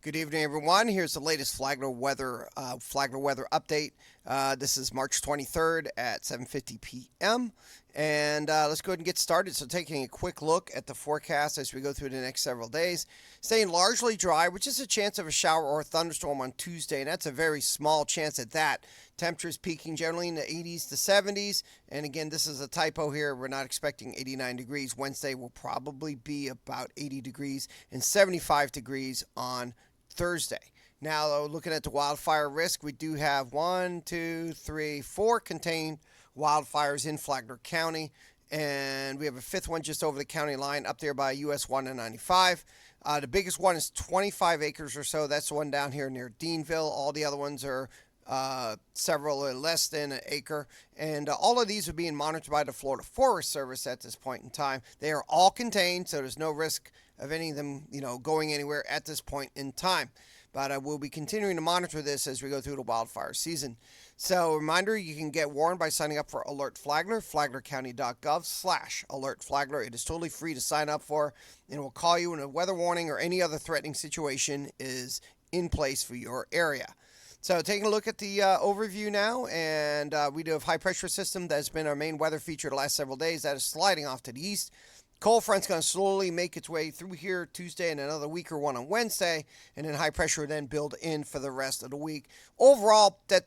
Good evening, everyone. Here's the latest Flagler weather update. This is March 23rd at 7:50 p.m. And let's go ahead and get started. So, taking a quick look at the forecast as we go through the next several days, staying largely dry, which is a chance of a shower or a thunderstorm on Tuesday, and that's a very small chance at that. Temperatures peaking generally in the 80s to 70s. And again, this is a typo here. We're not expecting 89 degrees. Wednesday will probably be about 80 degrees and 75 degrees on Thursday. Now, looking at the wildfire risk, we do have 4 contained wildfires in Flagler County, and we have a fifth one just over the county line up there by US 1 and 95. The biggest one is 25 acres or so. That's the one down here near Deanville. All the other ones are several less than an acre, and all of these are being monitored by the Florida Forest Service at this point in time. They are all contained, so there's no risk of any of them, going anywhere at this point in time. But we'll be continuing to monitor this as we go through the wildfire season. So, reminder, you can get warned by signing up for Alert Flagler, flaglercounty.gov/Alert Flagler. It is totally free to sign up for, and it will call you when a weather warning or any other threatening situation is in place for your area. So, taking a look at the overview now, and we do have high pressure system that's been our main weather feature the last several days. That is sliding off to the east. Cold front's going to slowly make its way through here Tuesday and another weaker one on Wednesday, and then high pressure then build in for the rest of the week. Overall, that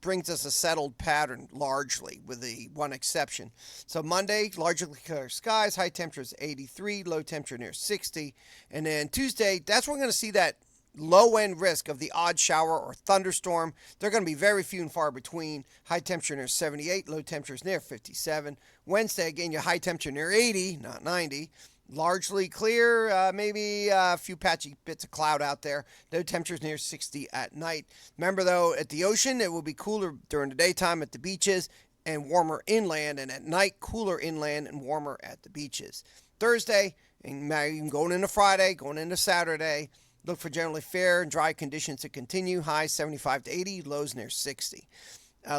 brings us a settled pattern largely, with the one exception. So Monday, largely clear skies, high temperatures 83, low temperature near 60, and then Tuesday, that's when we're going to see that low-end risk of the odd shower or thunderstorm. They're going to be very few and far between. High temperature near 78, low temperatures near 57. Wednesday, again, your high temperature near 80, not 90. Largely clear, maybe a few patchy bits of cloud out there. Low temperatures near 60 at night. Remember, though, at the ocean, it will be cooler during the daytime at the beaches and warmer inland, and at night, cooler inland and warmer at the beaches. Thursday, and even going into Friday, going into Saturday, look for generally fair and dry conditions to continue. Highs 75 to 80, lows near 60.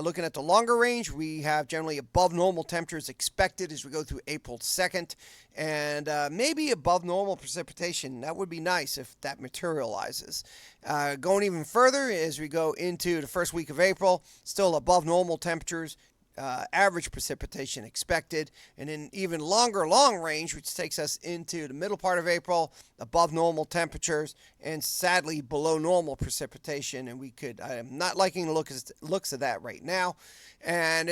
Looking at the longer range, we have generally above normal temperatures expected as we go through April 2nd, and maybe above normal precipitation. That would be nice if that materializes. Going even further as we go into the first week of April, still above normal temperatures. Average precipitation expected, and in even longer long range, which takes us into the middle part of April, above normal temperatures and sadly below normal precipitation. And I am not liking the looks of that right now, and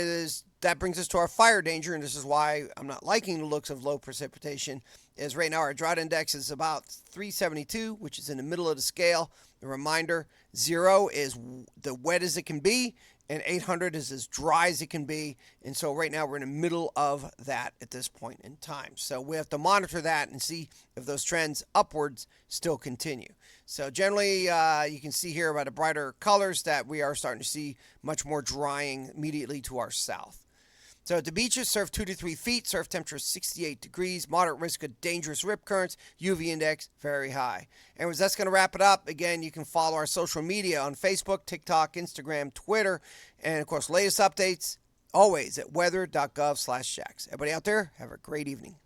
that brings us to our fire danger, and this is why I'm not liking the looks of low precipitation. Is right now our drought index is about 372, which is in the middle of the scale. A reminder: 0 is the wet as it can be, and 800 is as dry as it can be. And so right now we're in the middle of that at this point in time. So we have to monitor that and see if those trends upwards still continue. So generally, you can see here by the brighter colors that we are starting to see much more drying immediately to our south. So at the beaches, surf 2 to 3 feet, surf temperature 68 degrees, moderate risk of dangerous rip currents, UV index very high. Anyways, that's going to wrap it up. Again, you can follow our social media on Facebook, TikTok, Instagram, Twitter, and of course, latest updates always at weather.gov/shacks. Everybody out there, have a great evening.